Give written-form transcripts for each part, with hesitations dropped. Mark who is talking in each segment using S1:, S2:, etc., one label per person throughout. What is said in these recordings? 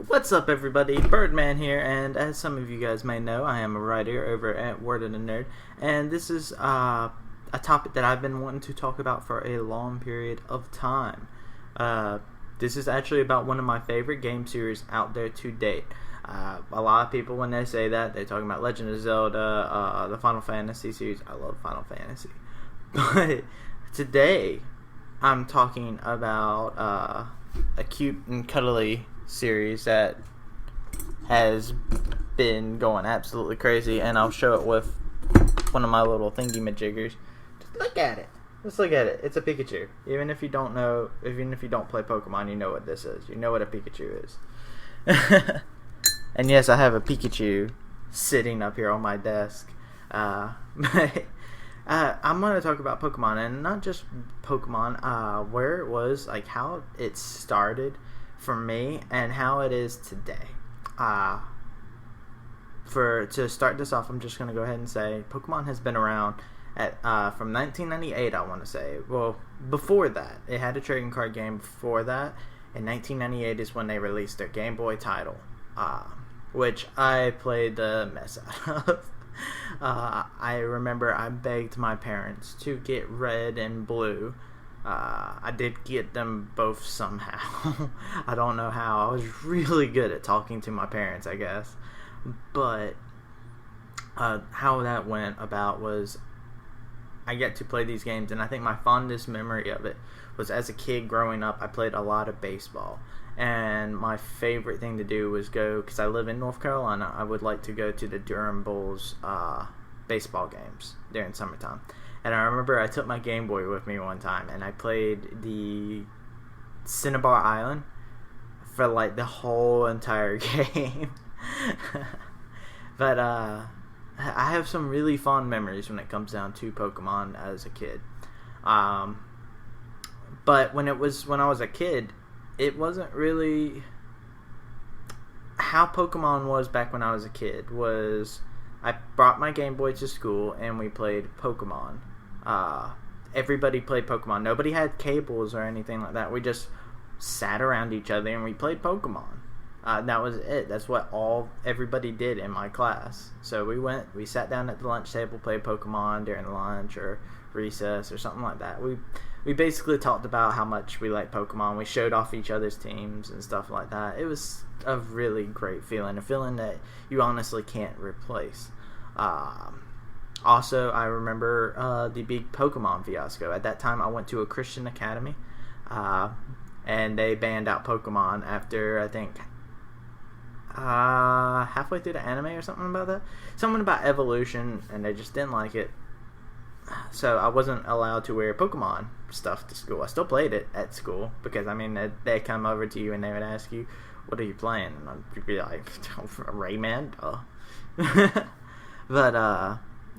S1: What's up, everybody? Birdman here, and as some of you guys may know, I am a writer over at Word of the Nerd, and this is a topic that I've been wanting to talk about for a long period of time. This is actually about one of my favorite game series out there to date. A lot of people, when they say that, they're talking about Legend of Zelda, the Final Fantasy series. I love Final Fantasy. But today, I'm talking about a cute and cuddly series that has been going absolutely crazy, and I'll show it with one of my little thingy-majiggers. Just look at it. Just look at it. It's a Pikachu. Even if you don't play Pokemon, you know what this is. You know what a Pikachu is. And yes, I have a Pikachu sitting up here on my desk. I'm going to talk about Pokemon, and not just Pokemon, where it was, like how it started for me and how it is today. To start this off, I'm just going to go ahead and say Pokemon has been around from 1998, I want to say. Well, before that. It had a trading card game before that. In 1998 is when they released their Game Boy title, which I played the mess out of. I remember I begged my parents to get red and blue. I did get them both somehow. I don't know how. I was really good at talking to my parents, I guess. But how that went about was I get to play these games, and I think my fondest memory of it was as a kid growing up, I played a lot of baseball. And my favorite thing to do was go, because I live in North Carolina, I would like to go to the Durham Bulls baseball games during summertime. And I remember I took my Game Boy with me one time, and I played the Cinnabar Island for like the whole entire game. But I have some really fond memories when it comes down to Pokemon as a kid. But when I was a kid, it wasn't really how Pokemon was back when I was a kid. Was I brought my Game Boy to school and we played Pokemon. Everybody played Pokemon. Nobody had cables or anything like that. We just sat around each other and we played Pokemon. That was it. That's what everybody did in my class. So we sat down at the lunch table, played Pokemon during lunch or recess or something like that. We basically talked about how much we liked Pokemon. We showed off each other's teams and stuff like that. It was a really great feeling, a feeling that you honestly can't replace. Also, I remember the big Pokemon fiasco. At that time, I went to a Christian academy, and they banned out Pokemon after, I think, halfway through the anime or something about that. Something about evolution, and they just didn't like it. So I wasn't allowed to wear Pokemon stuff to school. I still played it at school because, I mean, they come over to you and they would ask you, what are you playing? And I'd be like, Rayman? But,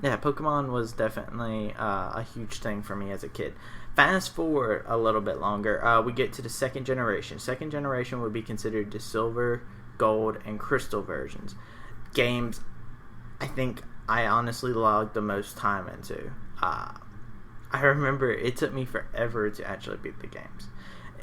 S1: yeah, Pokemon was definitely a huge thing for me as a kid. Fast forward a little bit longer, we get to the second generation. Second generation would be considered the silver, gold, and crystal versions. Games, I think I honestly logged the most time into. I remember it took me forever to actually beat the games.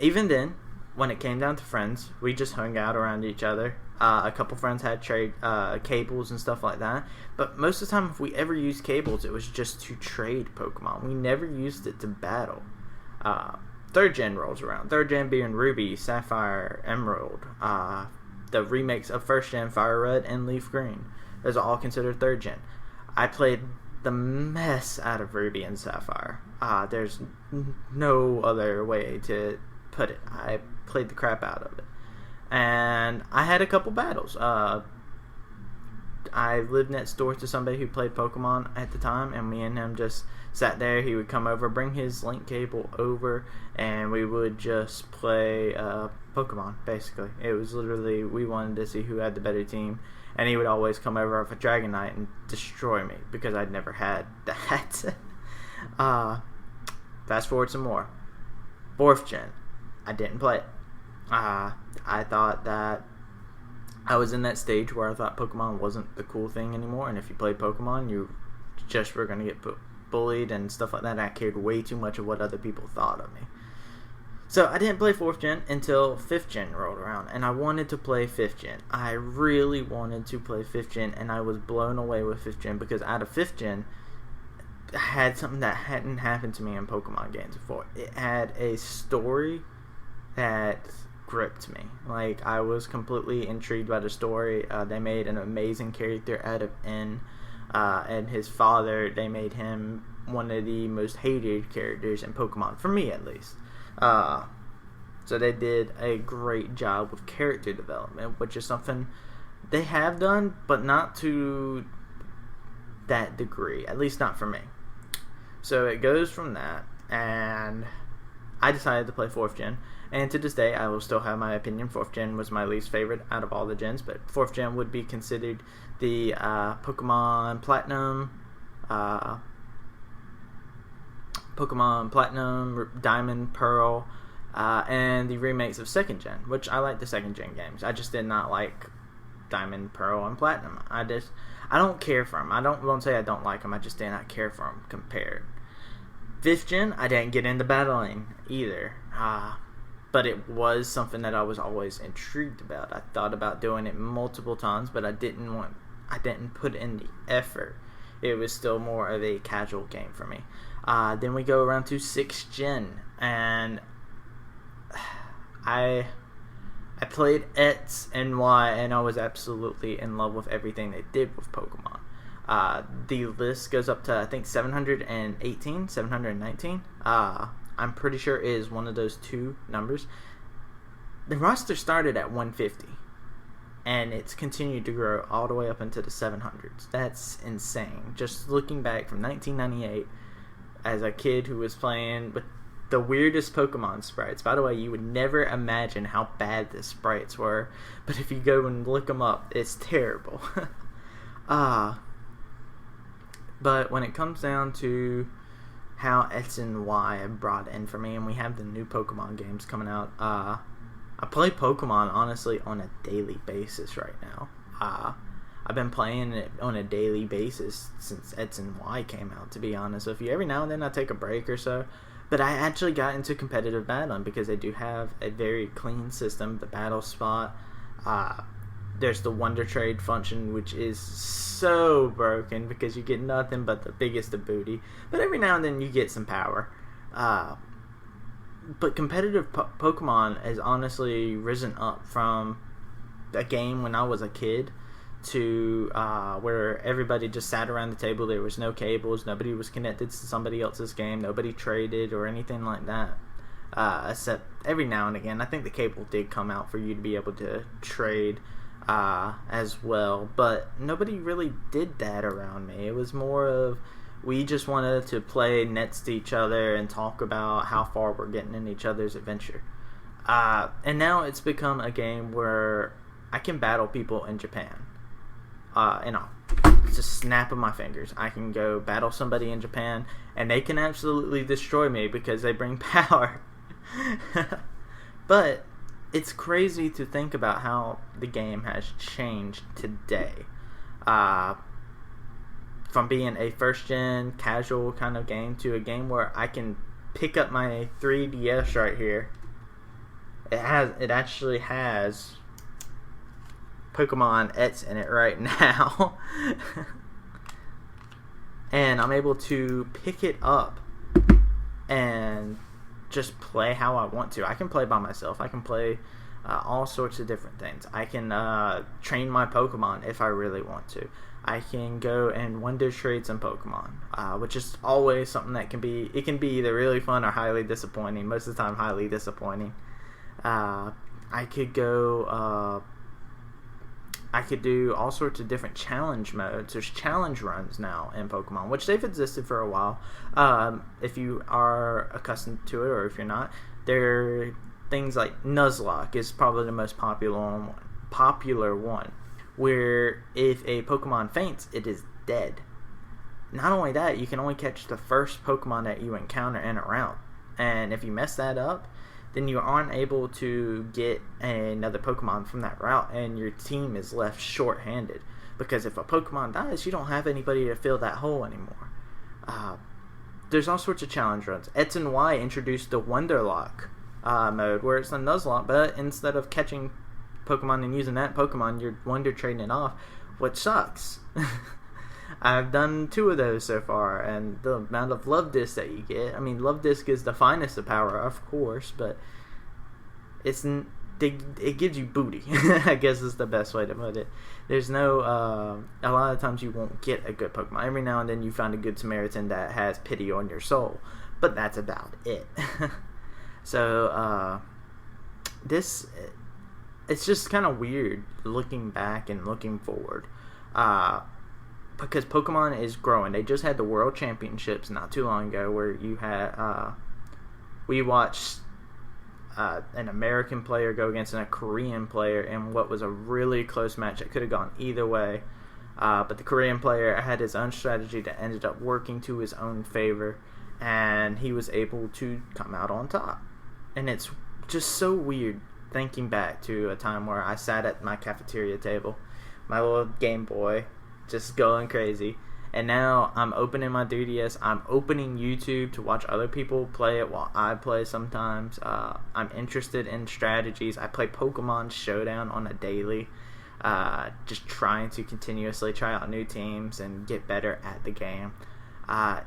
S1: Even then, when it came down to friends, we just hung out around each other. A couple friends had trade cables and stuff like that. But most of the time, if we ever used cables, it was just to trade Pokemon. We never used it to battle. Third gen rolls around. Third gen being Ruby, Sapphire, Emerald. The remakes of first gen, Fire Red and Leaf Green. Those are all considered third gen. I played the mess out of Ruby and Sapphire. There's no other way to put it. I played the crap out of it. And I had a couple battles. I lived next door to somebody who played Pokemon at the time, and me and him just sat there. He would come over, bring his link cable over, and we would just play Pokemon, basically. It was literally, we wanted to see who had the better team, and he would always come over with a Dragonite and destroy me, because I'd never had that. Fast forward some more. 4th gen. I didn't play it. I thought that I was in that stage where I thought Pokemon wasn't the cool thing anymore, and if you played Pokemon, you just were going to get bullied and stuff like that. I cared way too much of what other people thought of me. So I didn't play 4th gen until 5th gen rolled around, and I wanted to play 5th gen. I really wanted to play 5th gen, and I was blown away with 5th gen because out of 5th gen, I had something that hadn't happened to me in Pokemon games before. It had a story that gripped me. Like, I was completely intrigued by the story. They made an amazing character out of N, and his father, they made him one of the most hated characters in Pokemon, for me at least. So they did a great job with character development, which is something they have done, but not to that degree, at least not for me. So it goes from that, and I decided to play 4th gen, and to this day I will still have my opinion. 4th gen was my least favorite out of all the gens, but 4th gen would be considered the Pokemon Platinum, Diamond, Pearl, and the remakes of 2nd gen, which I like the 2nd gen games. I just did not like Diamond, Pearl, and Platinum. I don't care for them. Won't say I don't like them, I just did not care for them compared. 5th gen, I didn't get into battling either, but it was something that I was always intrigued about. I thought about doing it multiple times, but I didn't put in the effort. It was still more of a casual game for me. Then we go around to 6th gen, and I played X and Y, and I was absolutely in love with everything they did with Pokemon. The list goes up to, I think, 718, 719. I'm pretty sure it is one of those two numbers. The roster started at 150, and it's continued to grow all the way up into the 700s. That's insane. Just looking back from 1998, as a kid who was playing with the weirdest Pokemon sprites. By the way, you would never imagine how bad the sprites were, but if you go and look them up, it's terrible. But when it comes down to how X and Y have brought in for me, and we have the new Pokemon games coming out, I play Pokemon, honestly, on a daily basis right now. I've been playing it on a daily basis since X and Y came out, to be honest with you. Every now and then I take a break or so, but I actually got into competitive battling because they do have a very clean system. The battle spot, there's the Wonder Trade function, which is so broken because you get nothing but the biggest of booty, but every now and then you get some power. But competitive Pokemon has honestly risen up from a game when I was a kid to where everybody just sat around the table. There was no cables, nobody was connected to somebody else's game, nobody traded or anything like that, except every now and again. I think the cable did come out for you to be able to trade as well, but nobody really did that around me. It was more of, we just wanted to play next to each other and talk about how far we're getting in each other's adventure. And now it's become a game where I can battle people in Japan. And I'll just snap of my fingers, I can go battle somebody in Japan, and they can absolutely destroy me because they bring power. But it's crazy to think about how the game has changed today. From being a first-gen casual kind of game to a game where I can pick up my 3DS right here. It actually has Pokemon X in it right now. And I'm able to pick it up and just play how I want to. I can play by myself. I can play all sorts of different things. I can train my Pokemon if I really want to. I can go and Wonder Trade some Pokemon, which is always something that can be either really fun or highly disappointing. Most of the time, highly disappointing. I could go. I could do all sorts of different challenge modes. There's challenge runs now in Pokemon, which they've existed for a while. If you are accustomed to it, or if you're not, there are things like Nuzlocke is probably the most popular one, where if a Pokemon faints, it is dead. Not only that, you can only catch the first Pokemon that you encounter in a route, and if you mess that up, then you aren't able to get another Pokemon from that route, and your team is left short-handed. Because if a Pokemon dies, you don't have anybody to fill that hole anymore. There's all sorts of challenge runs. X and Y introduced the Wonderlock mode where it's a Nuzlocke, but instead of catching Pokemon and using that Pokemon, you're Wonder Trading it off, which sucks. I've done 2 of those so far, and the amount of Love Disc that you get, I mean, Love Disc is the finest of power, of course, but it gives you booty, I guess is the best way to put it. There's no, a lot of times you won't get a good Pokemon. Every now and then you find a good Samaritan that has pity on your soul, but that's about it. So, it's just kind of weird looking back and looking forward. Because Pokemon is growing. They just had the World Championships not too long ago where you had, we watched an American player go against a Korean player in what was a really close match that could have gone either way. But the Korean player had his own strategy that ended up working to his own favor, and he was able to come out on top. And it's just so weird thinking back to a time where I sat at my cafeteria table, my little Game Boy, just going crazy. And now I'm opening my 3DS. I'm opening YouTube to watch other people play it while I play sometimes. I'm interested in strategies. I play Pokemon Showdown on a daily. Just trying to continuously try out new teams and get better at the game. And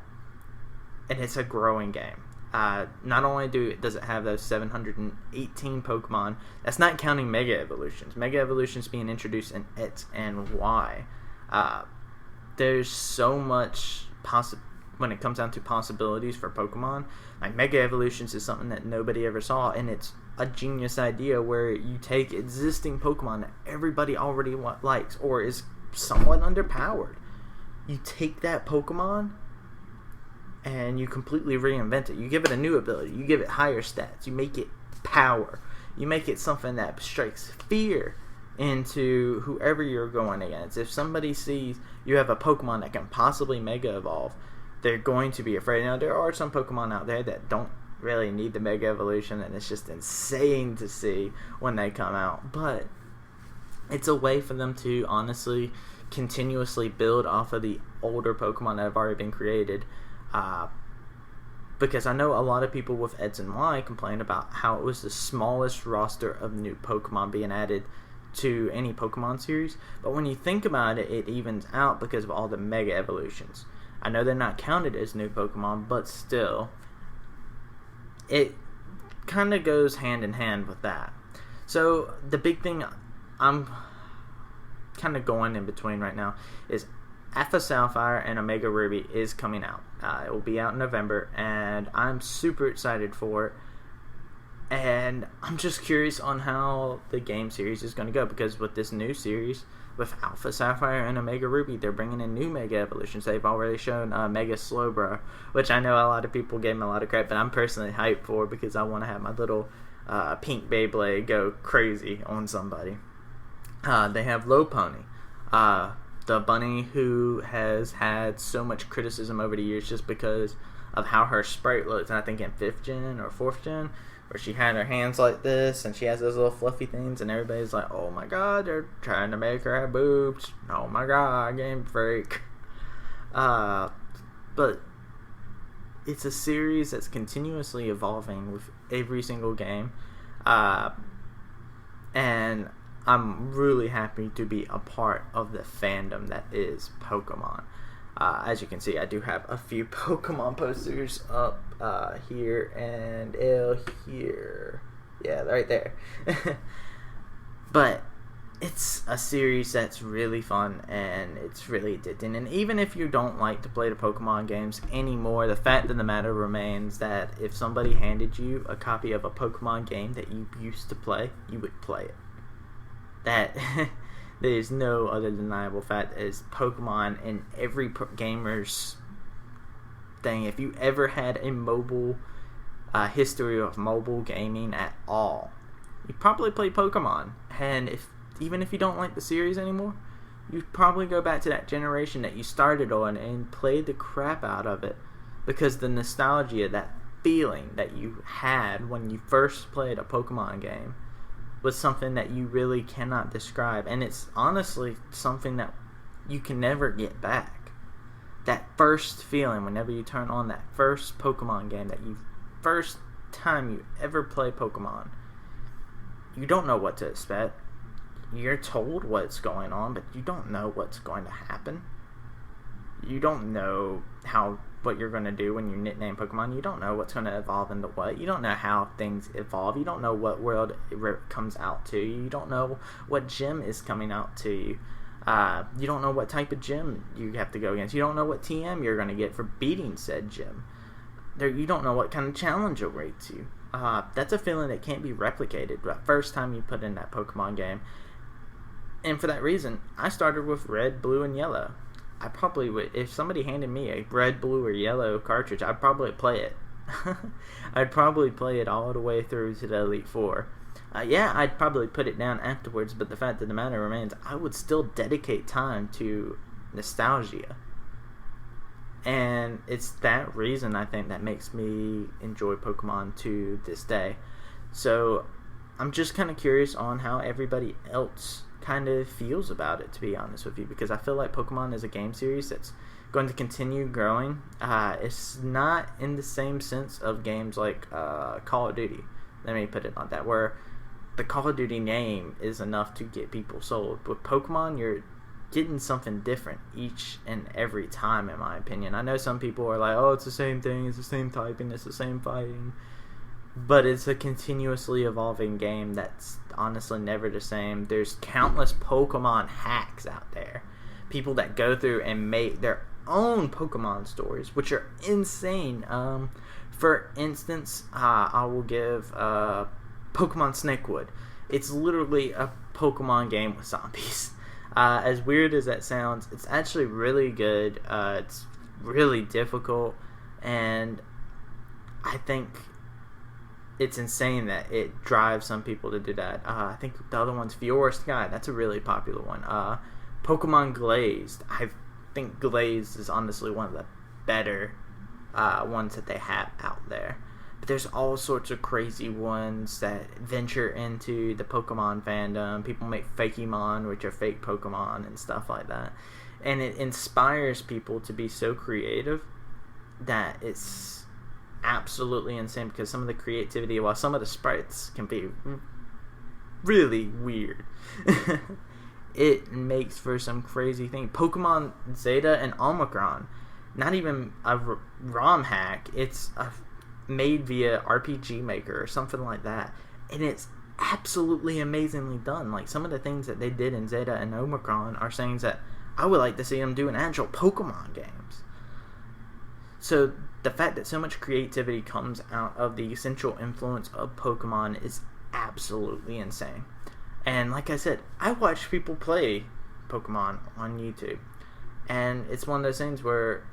S1: it's a growing game. Not only does it have those 718 Pokemon, that's not counting Mega Evolutions. Mega Evolutions being introduced in X and Y. There's so much when it comes down to possibilities for Pokemon. Like, Mega Evolutions is something that nobody ever saw, and it's a genius idea where you take existing Pokemon that everybody already likes or is somewhat underpowered. You take that Pokemon and you completely reinvent it. You give it a new ability. You give it higher stats. You make it power. You make it something that strikes fear into whoever you're going against. If somebody sees you have a Pokemon that can possibly Mega Evolve, they're going to be afraid. Now, there are some Pokemon out there that don't really need the Mega Evolution, and it's just insane to see when they come out. But it's a way for them to honestly continuously build off of the older Pokemon that have already been created. Because I know a lot of people with X and Y complain about how it was the smallest roster of new Pokemon being added to any Pokemon series, but when you think about it, it evens out because of all the Mega Evolutions. I know they're not counted as new Pokemon, but still, it kind of goes hand in hand with that. So the big thing I'm kind of going in between right now is Alpha Sapphire and Omega Ruby is coming out. It will be out in November, and I'm super excited for it. And I'm just curious on how the game series is going to go, because with this new series, with Alpha Sapphire and Omega Ruby, they're bringing in new Mega Evolutions. They've already shown Mega Slowbro, which I know a lot of people gave him a lot of credit, but I'm personally hyped for because I want to have my little pink Beyblade go crazy on somebody. They have Lopunny, the bunny who has had so much criticism over the years just because of how her sprite looks. And I think in 5th gen or 4th gen, where she had her hands like this, and she has those little fluffy things, and everybody's like, oh my god, they're trying to make her have boobs. Oh my god, Game Freak. But it's a series that's continuously evolving with every single game. And I'm really happy to be a part of the fandom that is Pokemon. As you can see, I do have a few Pokemon posters up here and here. Yeah, right there. But it's a series that's really fun, and it's really addicting. And even if you don't like to play the Pokemon games anymore, the fact of the matter remains that if somebody handed you a copy of a Pokemon game that you used to play, you would play it. That there's no other deniable fact is Pokemon in every gamer's thing. If you ever had a mobile history of mobile gaming at all, you probably play Pokemon. And even if you don't like the series anymore, you'd probably go back to that generation that you started on and play the crap out of it, because the nostalgia, that feeling that you had when you first played a Pokemon game, was something that you really cannot describe. And it's honestly something that you can never get back. That first feeling whenever you turn on that first Pokemon game that you first time you ever play Pokemon, you don't know what to expect. You're told what's going on, but you don't know what's going to happen. You don't know what you're going to do when you nickname Pokemon. You don't know what's going to evolve into what. You don't know how things evolve. You don't know what world it comes out to you. You don't know what gym is coming out to you. You don't know what type of gym you have to go against. You don't know what TM you're going to get for beating said gym. You don't know what kind of challenge awaits you. That's a feeling that can't be replicated the first time you put in that Pokemon game. And for that reason, I started with red, blue, and yellow. I probably would, if somebody handed me a red, blue, or yellow cartridge, I'd probably play it. I'd probably play it all the way through to the Elite Four. Yeah, I'd probably put it down afterwards, but the fact of the matter remains, I would still dedicate time to nostalgia. And it's that reason, I think, that makes me enjoy Pokemon to this day. So, I'm just kind of curious on how everybody else kind of feels about it, to be honest with you, because I feel like Pokemon is a game series that's going to continue growing. It's not in the same sense of games like Call of Duty, let me put it like that, where the Call of Duty name is enough to get people sold. With Pokemon, you're getting something different each and every time, in my opinion. I know some people are like, oh, it's the same thing, it's the same typing, it's the same fighting, but it's a continuously evolving game that's honestly never the same. There's countless Pokemon hacks out there. People that go through and make their own Pokemon stories, which are insane. For instance, I will give Pokemon Snakewood. It's literally a Pokemon game with zombies. As weird as that sounds, it's actually really good. It's really difficult, and I think it's insane that it drives some people to do that. I think the other one's Fiora Sky. That's a really popular one. Pokemon Glazed. I think Glazed is honestly one of the better ones that they have out there. But there's all sorts of crazy ones that venture into the Pokemon fandom. People make Fakemon, which are fake Pokemon and stuff like that. And it inspires people to be so creative that it's absolutely insane, because some of the creativity, while some of the sprites can be really weird, it makes for some crazy thing. Pokemon Zeta and Omicron, not even a ROM hack, it's made via RPG Maker or something like that, and it's absolutely amazingly done. Like, some of the things that they did in Zeta and Omicron are things that I would like to see them do in actual Pokemon games. So the fact that so much creativity comes out of the essential influence of Pokemon is absolutely insane. And like I said, I watch people play Pokemon on YouTube, and it's one of those things where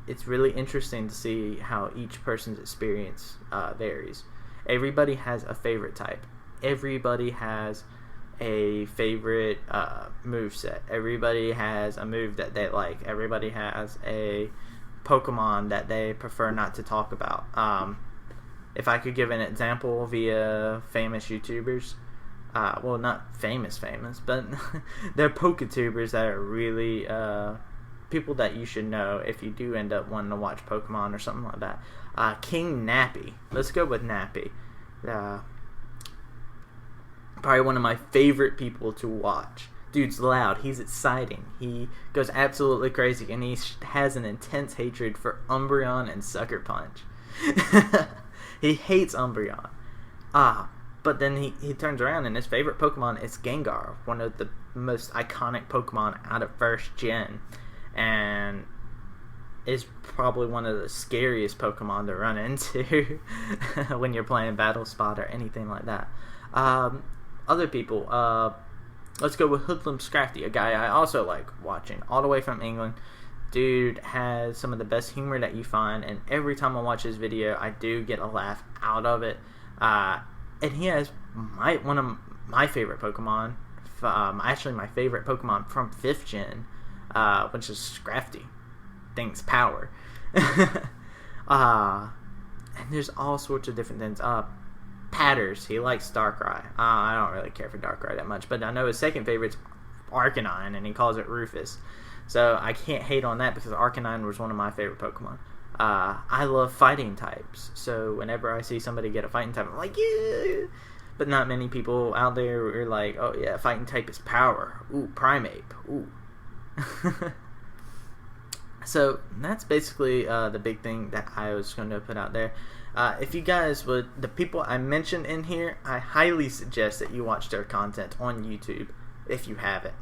S1: it's really interesting to see how each person's experience varies. Everybody has a favorite type. Everybody has a favorite moveset. Everybody has a move that they like. Everybody has a Pokemon that they prefer not to talk about. If I could give an example via famous YouTubers, well, not famous, but they're Poketubers that are really people that you should know if you do end up wanting to watch Pokemon or something like that. King Nappy. Let's go with Nappy. Probably one of my favorite people to watch. Dude's loud. He's exciting. He goes absolutely crazy, and he has an intense hatred for Umbreon and Sucker Punch. He hates Umbreon. But then he turns around, and his favorite Pokemon is Gengar, one of the most iconic Pokemon out of first gen, and is probably one of the scariest Pokemon to run into when you're playing Battle Spot or anything like that. Other people, let's go with Hoodlum Scrafty, a guy I also like watching, all the way from England. Dude has some of the best humor that you find, and every time I watch his video, I do get a laugh out of it. And he has one of my favorite Pokemon, actually my favorite Pokemon from 5th gen, which is Scrafty. Thing's power. And there's all sorts of different things. Patters, he likes Darkrai. I don't really care for Darkrai that much, but I know his second favorite's Arcanine, and he calls it Rufus. So I can't hate on that, because Arcanine was one of my favorite Pokemon. I love fighting types, so whenever I see somebody get a fighting type, I'm like, yeah. But not many people out there are like, oh yeah, fighting type is power. Ooh, Primeape. Ooh. So that's basically the big thing that I was going to put out there. If you guys would, the people I mentioned in here, I highly suggest that you watch their content on YouTube if you haven't.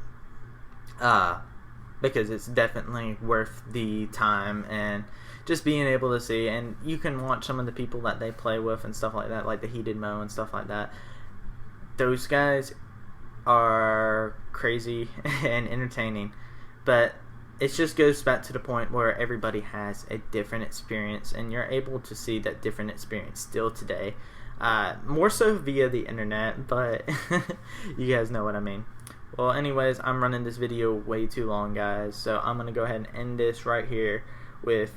S1: Because it's definitely worth the time and just being able to see. And you can watch some of the people that they play with and stuff like that, like the Heated Mo and stuff like that. Those guys are crazy and entertaining. But it just goes back to the point where everybody has a different experience, and you're able to see that different experience still today. More so via the internet, but you guys know what I mean. Well, anyways, I'm running this video way too long, guys, so I'm going to go ahead and end this right here with...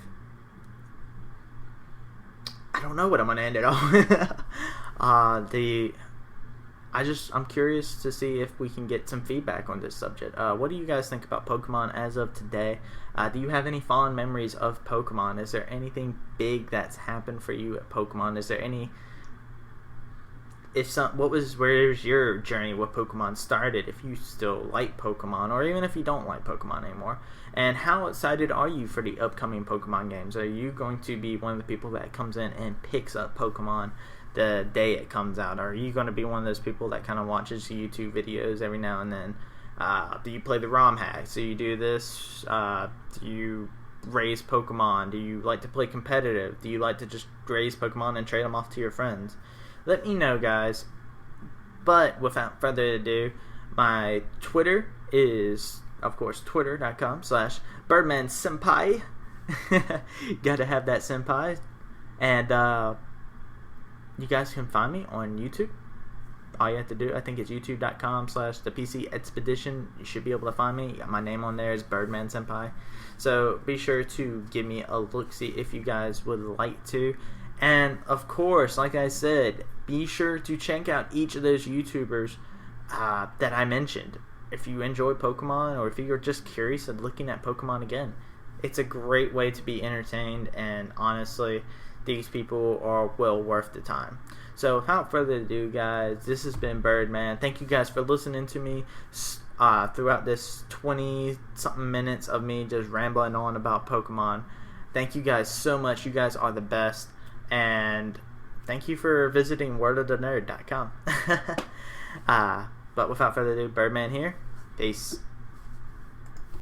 S1: I don't know what I'm going to end it on. I'm curious to see if we can get some feedback on this subject. What do you guys think about Pokemon as of today? Do you have any fond memories of Pokemon? Is there anything big that's happened for you at Pokemon? Is there any... where's your journey with Pokemon started, if you still like Pokemon, or even if you don't like Pokemon anymore? And how excited are you for the upcoming Pokemon games? Are you going to be one of the people that comes in and picks up Pokemon the day it comes out? Or are you going to be one of those people that kind of watches YouTube videos every now and then? Do you play the ROM hack? So you do this? Do you raise Pokemon? Do you like to play competitive? Do you like to just raise Pokemon and trade them off to your friends? Let me know, guys. But without further ado, my Twitter is, of course, twitter.com/BirdmanSenpai. Gotta have that senpai. And you guys can find me on YouTube. All you have to do, I think it's youtube.com/thepcexpedition. You should be able to find me. My name on there is Birdman Senpai. So be sure to give me a look-see if you guys would like to. And of course, like I said, be sure to check out each of those YouTubers that I mentioned. If you enjoy Pokemon, or if you're just curious of looking at Pokemon again, it's a great way to be entertained, and honestly, these people are well worth the time. So without further ado, guys, this has been Birdman. Thank you guys for listening to me throughout this 20-something minutes of me just rambling on about Pokemon. Thank you guys so much. You guys are the best. And thank you for visiting worldofthenerd.com. But without further ado, Birdman here. Peace.